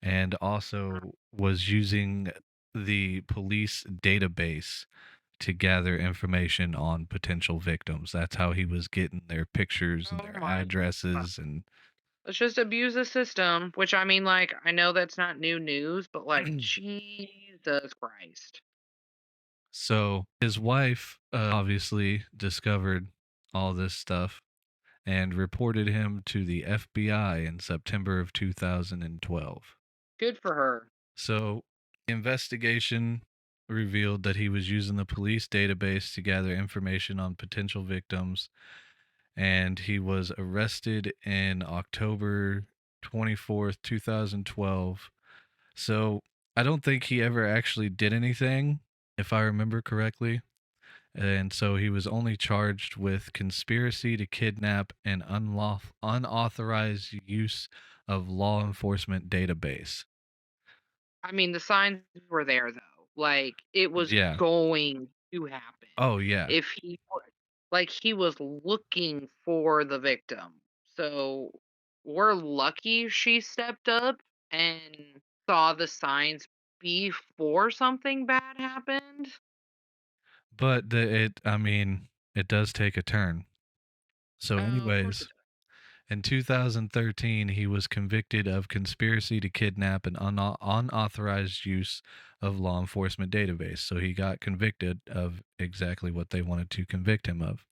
and also was using the police database to gather information on potential victims. That's how he was getting their pictures and Oh their my god. addresses. And Let's just abuse the system, which I mean, like, I know that's not new news, but like, Jesus Christ. so his wife obviously discovered all this stuff and reported him to the FBI in September of 2012. Good for her. So, investigation revealed that he was using the police database to gather information on potential victims, and he was arrested in October 24th, 2012. So, I don't think he ever actually did anything, if I remember correctly. And so he was only charged with conspiracy to kidnap and unauthorized use of law enforcement database. I mean, the signs were there though. Like, it was Yeah. going to happen. Oh, yeah. If he was looking for the victim. So, we're lucky she stepped up and saw the signs before something bad happened. But I mean, it does take a turn. So, Of course it anyways, does. in 2013, he was convicted of conspiracy to kidnap and unauthorized use of law enforcement database. So he got convicted of exactly what they wanted to convict him of.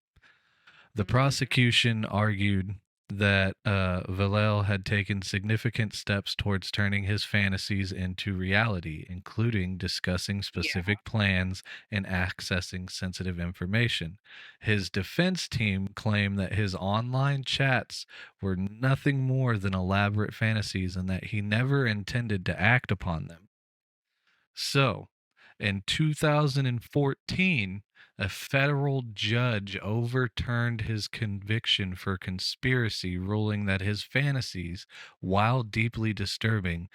The Mhm. prosecution argued that Valel had taken significant steps towards turning his fantasies into reality, including discussing Yeah. specific plans and accessing sensitive information. His defense team claimed that his online chats were nothing more than elaborate fantasies and that he never intended to act upon them. So, in 2014, a federal judge overturned his conviction for conspiracy, ruling that his fantasies, while deeply disturbing,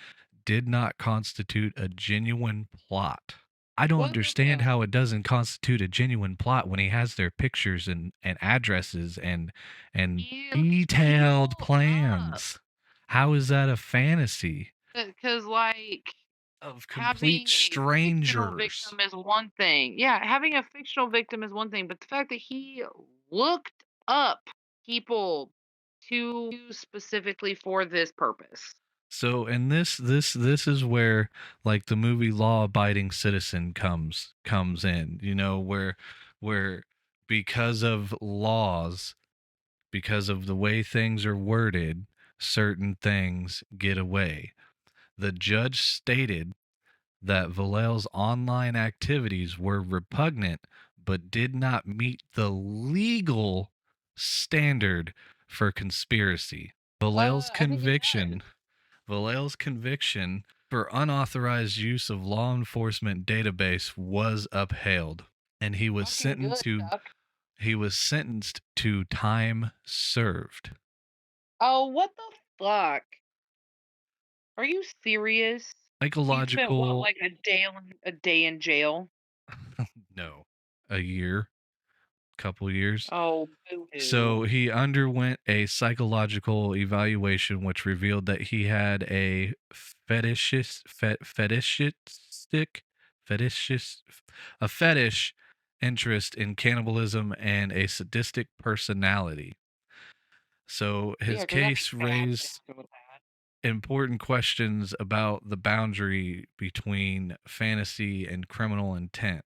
did not constitute a genuine plot. I don't What the understand fuck? how it doesn't constitute a genuine plot when he has their pictures and addresses and He looked detailed people up. plans. How is that a fantasy Because, like, of complete having a fictional strangers? victim is one thing. Yeah, having a fictional victim is one thing, but the fact that he looked up people to use specifically for this purpose. So, and this is where like the movie Law Abiding Citizen comes in, where because of laws, because of the way things are worded, certain things get away. The judge stated that Valleil's online activities were repugnant but did not meet the legal standard for conspiracy. Valleil's I think it does. conviction Valleil's conviction for unauthorized use of law enforcement database was upheld, and Fucking good, Duck. he was sentenced to time served. Oh, what the fuck? Are you serious? He spent what, Psychological, like a day in jail? no, a year, couple years. Oh, boo hoo. So he underwent a psychological evaluation, which revealed that he had a fetishistic, fetishist, a fetish interest in cannibalism and a sadistic personality. So Yeah, his because that'd be case bad raised connected with that. important questions about the boundary between fantasy and criminal intent.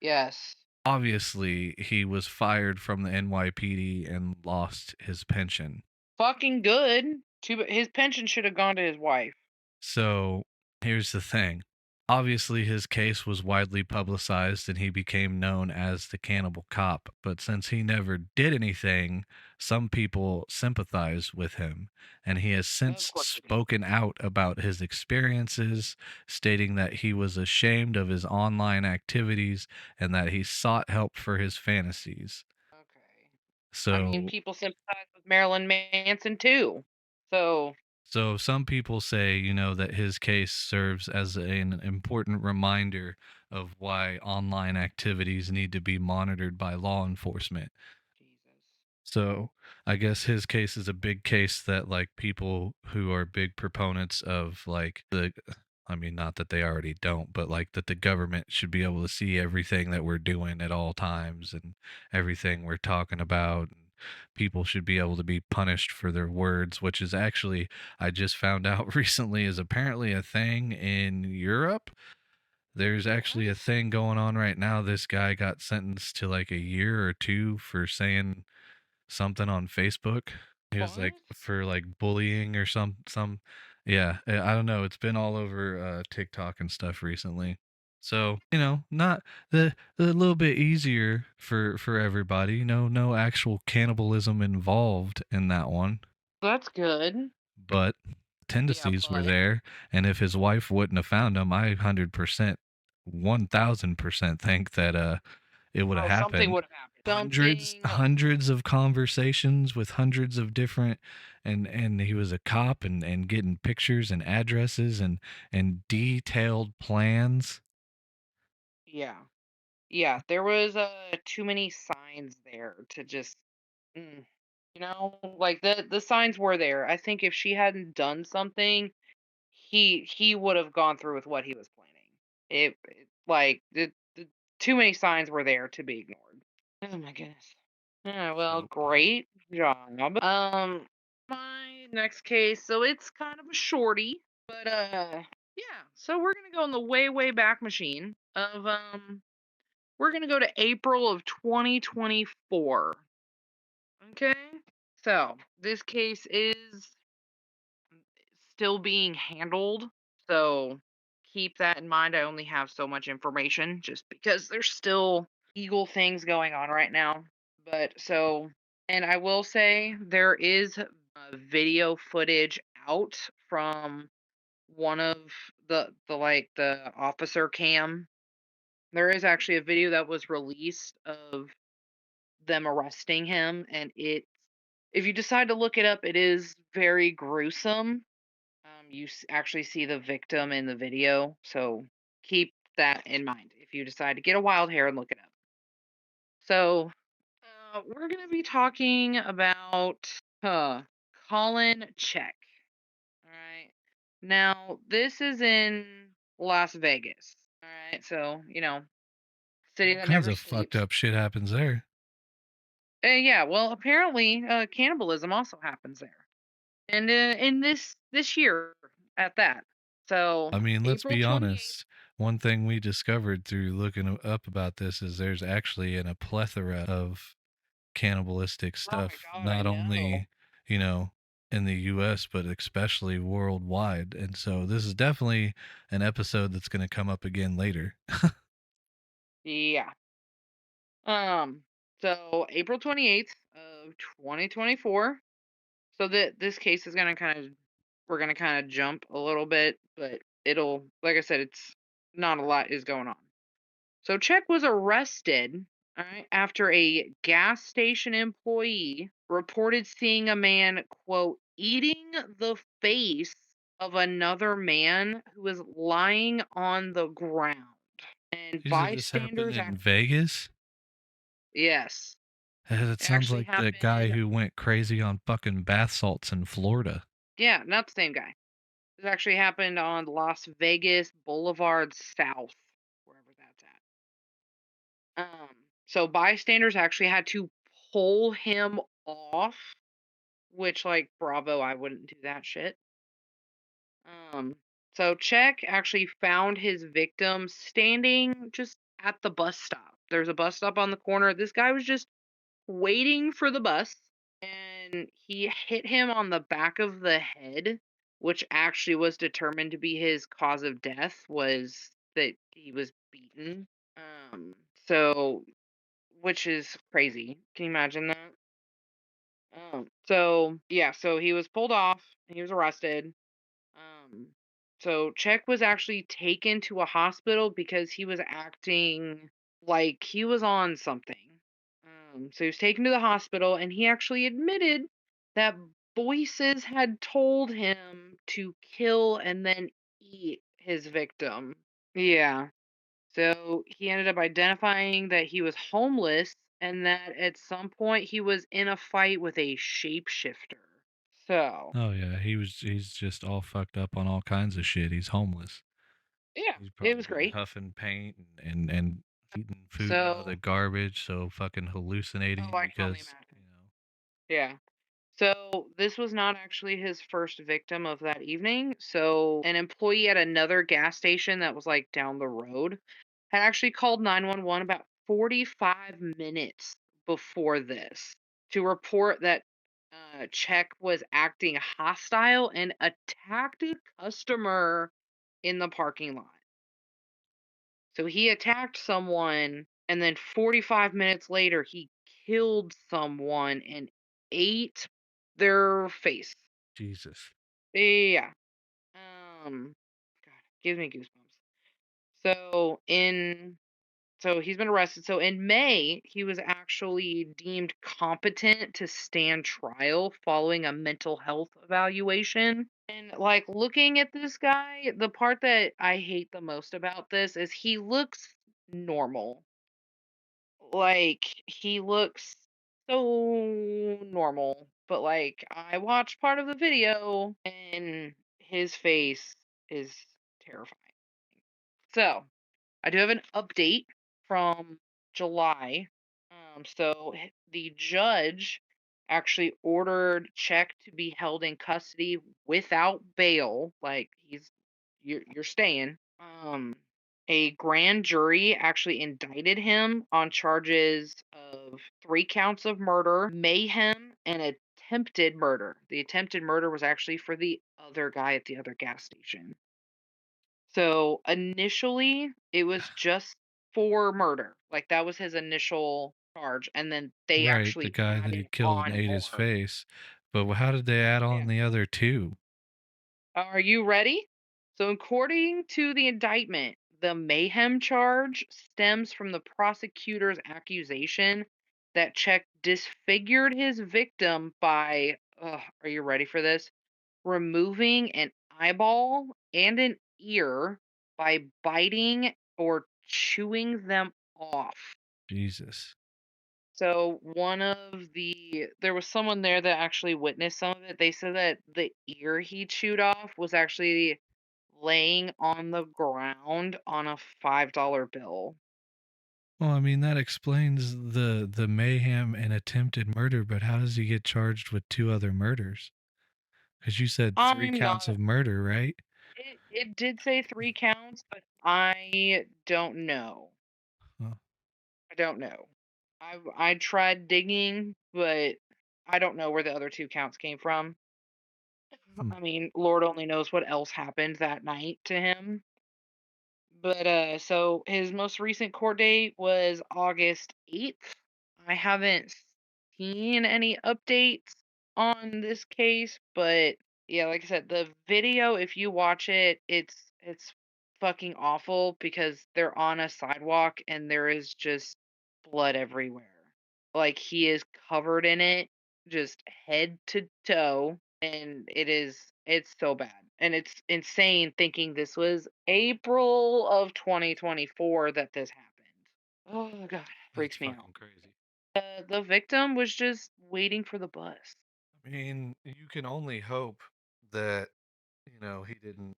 Yes. Obviously, he was fired from the NYPD and lost his pension. Fucking good. His pension should have gone to his wife. So here's the thing. Obviously, his case was widely publicized and he became known as the cannibal cop. But since he never did anything, some people sympathize with him. And he has Of since course he did. spoken out about his experiences, stating that he was ashamed of his online activities and that he sought help for his fantasies. Okay. I mean, So people sympathize with Marilyn Manson too. So, So some people say, that his case serves as an important reminder of why online activities need to be monitored by law enforcement. Jesus. So I guess his case is a big case that like people who are big proponents of like I mean, not that they already don't, but like that the government should be able to see everything that we're doing at all times and everything we're talking about. And people should be able to be punished for their words, which is actually, I just found out recently, is apparently a thing in Europe. There's actually a What? thing going on right now. This guy got sentenced to like a year or two for saying something on Facebook. He was like What? for like bullying or yeah, I don't know. It's been all over TikTok and stuff recently. So, not a little bit easier for everybody, no actual cannibalism involved in that one, That's good. but Yeah, tendencies were but there, and if his wife wouldn't have found him, I 100% 1000% think that it would have oh, something happened. would have happened. Hundreds Something. hundreds of conversations with hundreds of different, and he was a cop and getting pictures and addresses and detailed plans. Yeah. Yeah, there was too many signs there to just. Mm. Like the signs were there. I think if she hadn't done something, he would have gone through with what he was planning. Like the too many signs were there to be ignored. Oh my goodness. Yeah, well, So great job. My next case, so it's kind of a shorty, but yeah. So we're gonna go in the way, way back machine of we're gonna go to April of 2024. Okay. So this case is still being handled. So keep that in mind. I only have so much information just because there's still legal things going on right now. But so, and I will say there is video footage out from one of the officer cam. There is actually a video that was released of them arresting him, and if you decide to look it up, it is very gruesome. You actually see the victim in the video, so keep that in mind if you decide to get a wild hair and look it up. So, we're going to be talking about Colin Check. All right. Now, this is in Las Vegas. All right. So, city all that kinds never of fucked sleeps. up shit happens there. Yeah. Well, apparently, cannibalism also happens there, and in this year at that. So, I mean, let's April be 28th. honest. One thing we discovered through looking up about this is there's actually a plethora of cannibalistic Oh my stuff, god, I not know. only, you know, in the US, but especially worldwide. And so this is definitely an episode that's going to come up again later. Yeah. Um, so April 28th of 2024. So that this case is gonna kind of we're gonna kind of jump a little bit, but it'll like I said, it's not a lot is going on. So Czech was arrested, all right, after a gas station employee reported seeing a man, quote, eating the face of another man who was lying on the ground. And You said this happened bystanders in act Vegas? yes. That It sounds actually like the guy happened. who went crazy on fucking bath salts in Florida. Yeah, not the same guy. This actually happened on Las Vegas Boulevard South, wherever that's at. So bystanders actually had to pull him off, which, like, bravo, I wouldn't do that shit. Um, so Czech actually found his victim standing just at the bus stop. There's a bus stop on the corner. This guy was just waiting for the bus, and he hit him on the back of the head, which actually was determined to be his cause of death, was that he was beaten. So which is crazy. Can you imagine that? So yeah, so he was pulled off, he was arrested. Um, so Czech was actually taken to a hospital because he was acting like he was on something. So he was taken to the hospital, and he actually admitted that voices had told him to kill and then eat his victim. Yeah. So he ended up identifying that he was homeless and that at some point he was in a fight with a shapeshifter. So, Oh yeah, he's just all fucked up on all kinds of shit. He's homeless. yeah, He's it probably was been great. huffing paint and eating food out of the So, garbage, so fucking oh, hallucinating I can only because, imagine. Yeah. So this was not actually his first victim of that evening. So an employee at another gas station that was like down the road had actually called 911 about 45 minutes before this to report that Czech was acting hostile and attacked a customer in the parking lot. So he attacked someone, and then 45 minutes later, he killed someone and ate their face. Jesus. Yeah. God, gives me goosebumps. So in so he's been arrested. So in May, he was actually deemed competent to stand trial following a mental health evaluation. And like looking at this guy, the part that I hate the most about this is he looks normal. Like he looks so normal, but like I watched part of the video and his face is terrifying. So, I do have an update from July. The judge actually ordered Czech to be held in custody without bail. Like you're staying. A grand jury actually indicted him on charges of 3 counts of murder, mayhem, and attempted murder. The attempted murder was actually for the other guy at the other gas station. So initially, it was just for murder. Like that was his initial charge, and then they Right, the actually guy that he added killed and on ate his more. face. But how did they add Yeah. on the other two? Are you ready? So according to the indictment, the mayhem charge stems from the prosecutor's accusation that Czech disfigured his victim by, are you ready for this? Removing an eyeball and an ear by biting or chewing them off. Jesus. So there was someone there that actually witnessed some of it. They said that the ear he chewed off was actually laying on the ground on a $5 bill. Well, I mean, that explains the mayhem and attempted murder, but how does he get charged with two other murders? Because you said three I'm counts not of murder, right? it did say 3 counts, but I don't know. Huh. I don't know. I tried digging, but I don't know where the other 2 counts came from. Hmm. I mean, Lord only knows what else happened that night to him. But so his most recent court date was August 8th. I haven't seen any updates on this case, but yeah, like I said, the video, if you watch it, it's fucking awful because they're on a sidewalk and there is just blood everywhere. Like he is covered in it, just head to toe, and it's so bad. And it's insane thinking this was April of 2024 that this happened. Oh god, That's freaks me out. fucking crazy. The victim was just waiting for the bus. I mean, you can only hope that, he didn't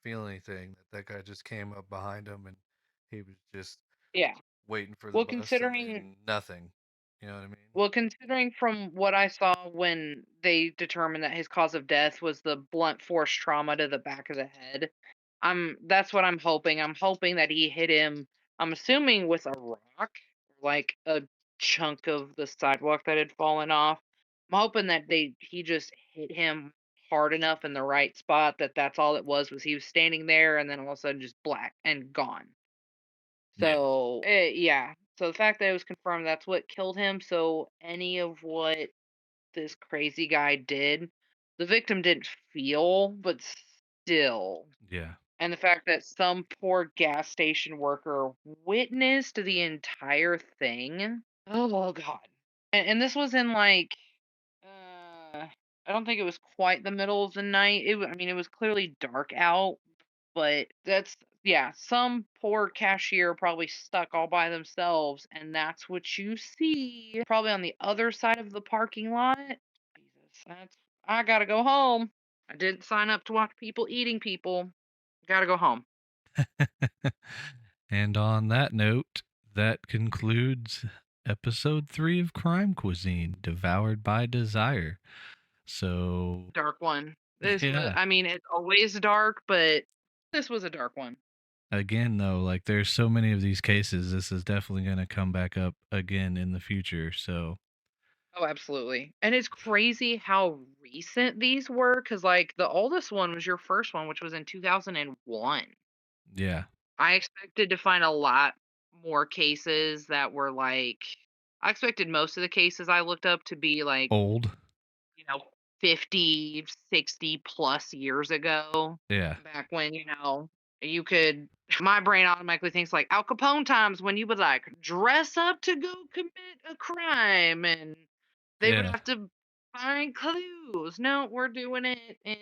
feel anything, that that guy just came up behind him and he was just Yeah. waiting for the Well, bus and considering then nothing. You know what I mean? Well, considering from what I saw when they determined that his cause of death was the blunt force trauma to the back of the head, that's what I'm hoping. I'm hoping that he hit him, I'm assuming with a rock, like a chunk of the sidewalk that had fallen off. I'm hoping that he just hit him hard enough in the right spot that that's all it was he was standing there and then all of a sudden just black and gone. Yeah. So, yeah. So the fact that it was confirmed that's what killed him. So any of what this crazy guy did, the victim didn't feel, but still. Yeah. And the fact that some poor gas station worker witnessed the entire thing. Oh god. And this was in like I don't think it was quite the middle of the night. I mean, it was clearly dark out, but that's yeah, some poor cashier probably stuck all by themselves, and that's what you see probably on the other side of the parking lot. Jesus, I gotta go home. I didn't sign up to watch people eating people. Gotta go home. And on that note, that concludes episode 3 of Crime Cuisine, Devoured by Desire. So, Dark one. This was, yeah. I mean, it's always dark, but this was a dark one. Again, though, like there's so many of these cases, this is definitely going to come back up again in the future. So, Oh, absolutely. And it's crazy how recent these were because, like, the oldest one was your first one, which was in 2001. yeah. I expected to find a lot more cases that were like, I expected most of the cases I looked up to be like, Old. you know, 50, 60 plus years ago, Yeah. back when, you could, my brain automatically thinks like Al Capone times when you would like dress up to go commit a crime and they would Yeah. have to find clues. No, we're doing it in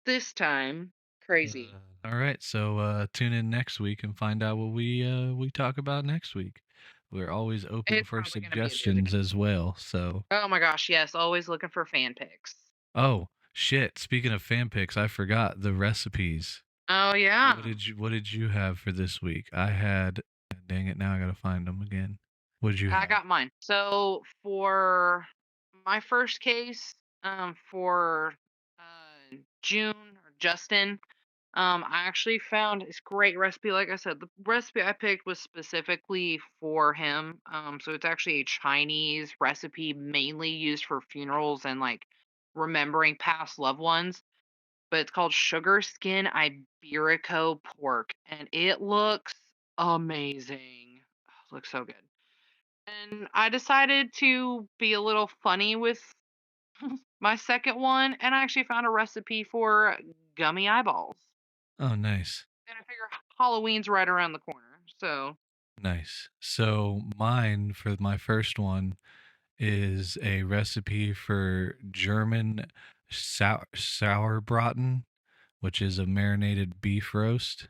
this time. Crazy. All right. So, tune in next week and find out what we talk about next week. We're always open It's for probably gonna be a doozy. suggestions as well. So, Oh my gosh, yes, always looking for fan pics. oh shit! Speaking of fan pics, I forgot the recipes. Oh, What yeah. did you have for this week? I had. Dang it! Now I gotta find them again. What did you I have? got mine. So, for my first case, for, June or Justin, I actually found this great recipe. Like I said, the recipe I picked was specifically for him. So it's actually a Chinese recipe mainly used for funerals and like remembering past loved ones. But it's called sugar skin Iberico pork, and it looks amazing. Oh, looks so good. And I decided to be a little funny with my second one, and I actually found a recipe for gummy eyeballs. Oh, nice. And I figure Halloween's right around the corner. So, Nice. So mine for my first one is a recipe for German sauerbraten, which is a marinated beef roast.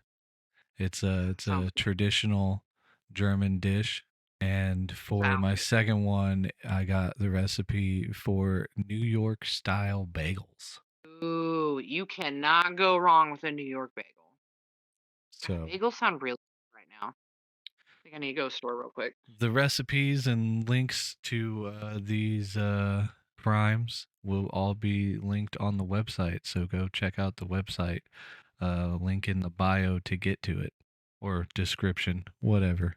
It's sounds a traditional German dish. And for sounds my good. second one, I got the recipe for New York style bagels. Ooh, you cannot go wrong with a New York bagel. God, So bagels sound really good right now. I think I need to go to the store real quick. the recipes and links to these crimes will all be linked on the website. So go check out the website. Link in the bio to get to it, or description, whatever.